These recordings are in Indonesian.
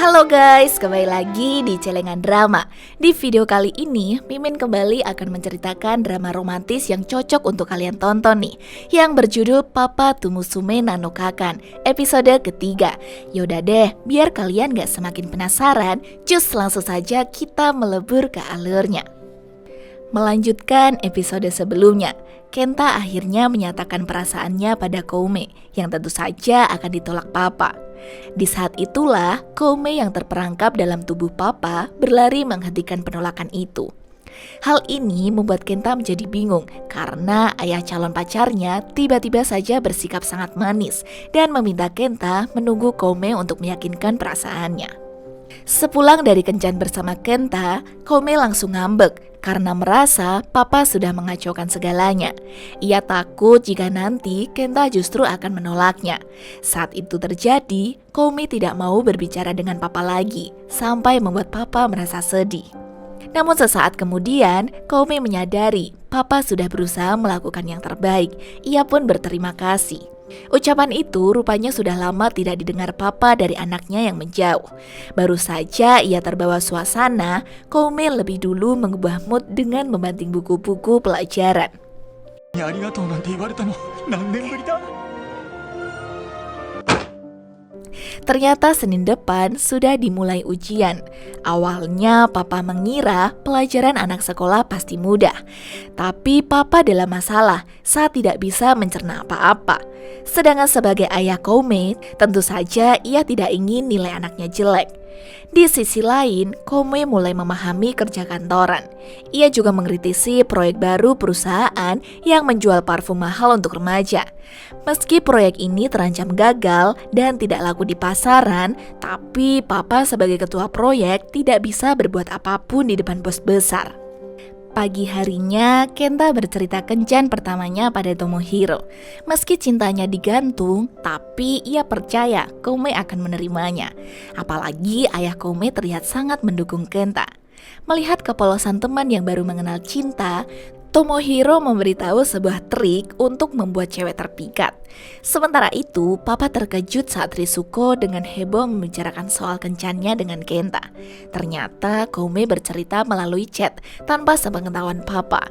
Halo guys, kembali lagi di Celengan Drama. Di video kali ini, Mimin kembali akan menceritakan drama romantis yang cocok untuk kalian tonton nih, yang berjudul Papa Tumusume Nano Kakan, episode ketiga. Yaudah deh, biar kalian gak semakin penasaran, cus langsung saja kita melebur ke alurnya. Melanjutkan episode sebelumnya, Kenta akhirnya menyatakan perasaannya pada Koume, yang tentu saja akan ditolak Papa. Di saat itulah, Koume yang terperangkap dalam tubuh Papa berlari menghentikan penolakan itu. Hal ini membuat Kenta menjadi bingung karena ayah calon pacarnya tiba-tiba saja bersikap sangat manis dan meminta Kenta menunggu Koume untuk meyakinkan perasaannya. Sepulang dari kencan bersama Kenta, Koume langsung ngambek karena merasa Papa sudah mengacaukan segalanya. Ia takut jika nanti Kenta justru akan menolaknya. Saat itu terjadi, Koume tidak mau berbicara dengan Papa lagi, sampai membuat Papa merasa sedih. Namun sesaat kemudian, Koume menyadari Papa sudah berusaha melakukan yang terbaik. Ia pun berterima kasih. Ucapan itu rupanya sudah lama tidak didengar Papa dari anaknya yang menjauh. Baru saja ia terbawa suasana, Koume lebih dulu mengubah mood dengan membanting buku-buku pelajaran. Ternyata Senin depan sudah dimulai ujian. Awalnya Papa mengira pelajaran anak sekolah pasti mudah. Tapi Papa dalam masalah saat tidak bisa mencerna apa-apa. Sedangkan sebagai ayah Koume, tentu saja ia tidak ingin nilai anaknya jelek. Di sisi lain, Koume mulai memahami kerja kantoran. Ia juga mengkritisi proyek baru perusahaan yang menjual parfum mahal untuk remaja. Meski proyek ini terancam gagal dan tidak laku di pasaran, tapi Papa sebagai ketua proyek tidak bisa berbuat apapun di depan bos besar. Pagi harinya, Kenta bercerita kencan pertamanya pada Tomohiro. Meski cintanya digantung, tapi ia percaya Koume akan menerimanya. Apalagi ayah Koume terlihat sangat mendukung Kenta. Melihat kepolosan teman yang baru mengenal cinta, Tomohiro memberitahu sebuah trik untuk membuat cewek terpikat. Sementara itu, Papa terkejut saat Ritsuko dengan heboh membicarakan soal kencannya dengan Kenta. Ternyata Koume bercerita melalui chat tanpa sepengetahuan Papa.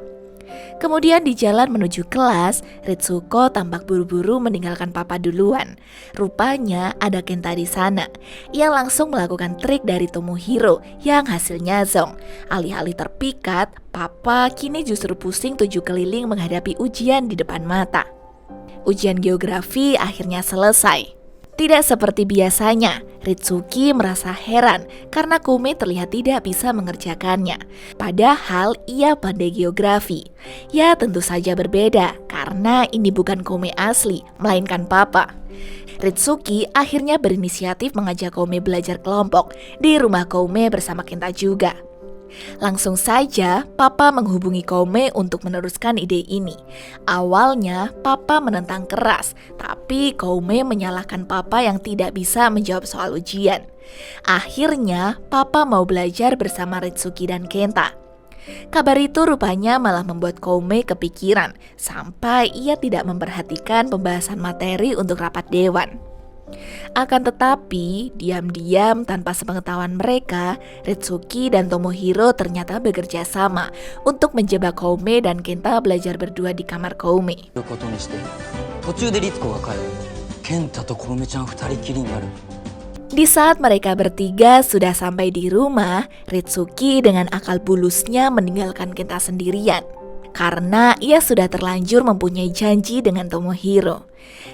Kemudian di jalan menuju kelas, Ritsuko tampak buru-buru meninggalkan Papa duluan. Rupanya ada Kenta di sana. Ia langsung melakukan trik dari Tomohiro yang hasilnya zong. Alih-alih terpikat, Papa kini justru pusing 7 keliling menghadapi ujian di depan mata. Ujian geografi akhirnya selesai. Tidak seperti biasanya, Ritsuki merasa heran karena Koume terlihat tidak bisa mengerjakannya. Padahal ia pandai geografi. Ya tentu saja berbeda karena ini bukan Koume asli, melainkan Papa. Ritsuki akhirnya berinisiatif mengajak Koume belajar kelompok di rumah Koume bersama Kenta juga. Langsung saja Papa menghubungi Koume untuk meneruskan ide ini. Awalnya Papa menentang keras, tapi Koume menyalahkan Papa yang tidak bisa menjawab soal ujian. Akhirnya Papa mau belajar bersama Ritsuki dan Kenta. Kabar itu rupanya malah membuat Koume kepikiran, sampai ia tidak memperhatikan pembahasan materi untuk rapat dewan. Akan tetapi, diam-diam tanpa sepengetahuan mereka, Ritsuki dan Tomohiro ternyata bekerja sama untuk menjebak Koume dan Kenta belajar berdua di kamar Koume. Di saat mereka bertiga sudah sampai di rumah, Ritsuki dengan akal bulusnya meninggalkan Kenta sendirian. Karena ia sudah terlanjur mempunyai janji dengan Tomohiro.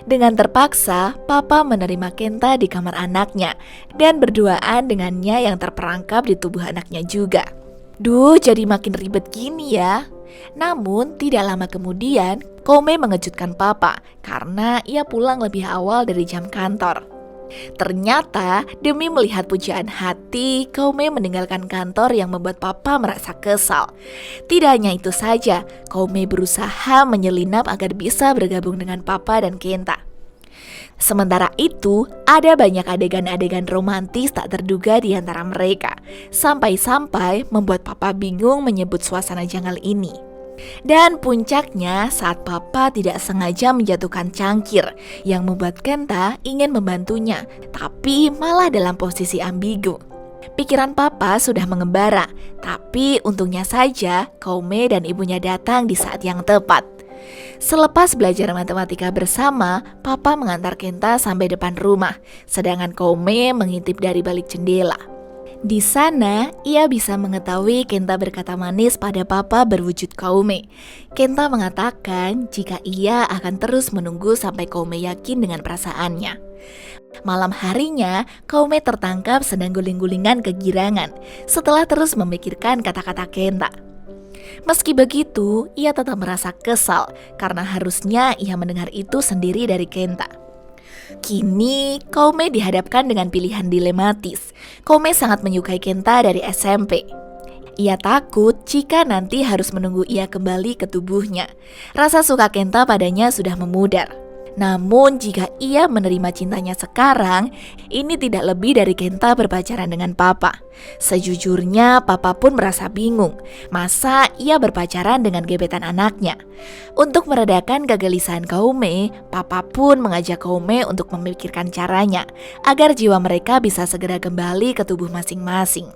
Dengan terpaksa, Papa menerima Kenta di kamar anaknya dan berduaan dengannya yang terperangkap di tubuh anaknya juga. Duh, jadi makin ribet gini ya. Namun, tidak lama kemudian, Koume mengejutkan Papa karena ia pulang lebih awal dari jam kantor. Ternyata demi melihat pujaan hati, Koume meninggalkan kantor yang membuat Papa merasa kesal. Tidak hanya itu saja, Koume berusaha menyelinap agar bisa bergabung dengan Papa dan Kenta. Sementara itu, ada banyak adegan-adegan romantis tak terduga di antara mereka, sampai-sampai membuat Papa bingung menyebut suasana janggal ini. Dan puncaknya saat papa tidak sengaja menjatuhkan cangkir yang membuat Kenta ingin membantunya, tapi malah dalam posisi ambigu. Pikiran papa sudah mengembara, tapi untungnya saja Koume dan ibunya datang di saat yang tepat. Selepas belajar matematika bersama, papa mengantar Kenta sampai depan rumah, sedangkan Koume mengintip dari balik jendela. Di sana, ia bisa mengetahui Kenta berkata manis pada papa berwujud Koume. Kenta mengatakan jika ia akan terus menunggu sampai Koume yakin dengan perasaannya. Malam harinya, Koume tertangkap sedang guling-gulingan kegirangan setelah terus memikirkan kata-kata Kenta. Meski begitu, ia tetap merasa kesal karena harusnya ia mendengar itu sendiri dari Kenta. Kini, Koume dihadapkan dengan pilihan dilematis. Koume sangat menyukai Kenta dari SMP. Ia takut jika nanti harus menunggu ia kembali ke tubuhnya. Rasa suka Kenta padanya sudah memudar. Namun jika ia menerima cintanya sekarang, ini tidak lebih dari Kenta berpacaran dengan papa. Sejujurnya papa pun merasa bingung, masa ia berpacaran dengan gebetan anaknya. Untuk meredakan kegelisahan Koume, papa pun mengajak Koume untuk memikirkan caranya agar jiwa mereka bisa segera kembali ke tubuh masing-masing.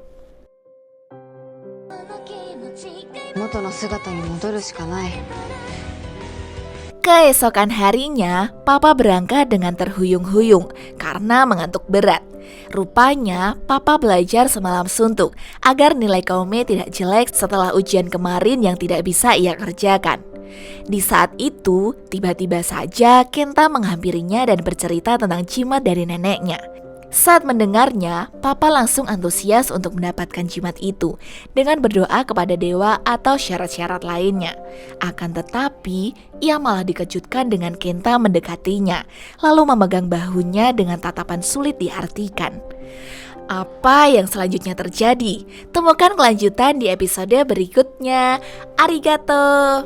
Keesokan harinya, papa berangkat dengan terhuyung-huyung karena mengantuk berat. Rupanya, papa belajar semalam suntuk agar nilai Koume tidak jelek setelah ujian kemarin yang tidak bisa ia kerjakan. Di saat itu, tiba-tiba saja Kenta menghampirinya dan bercerita tentang jimat dari neneknya. Saat mendengarnya, papa langsung antusias untuk mendapatkan jimat itu dengan berdoa kepada dewa atau syarat-syarat lainnya. Akan tetapi, ia malah dikejutkan dengan Kenta mendekatinya, lalu memegang bahunya dengan tatapan sulit diartikan. Apa yang selanjutnya terjadi? Temukan kelanjutan di episode berikutnya. Arigato!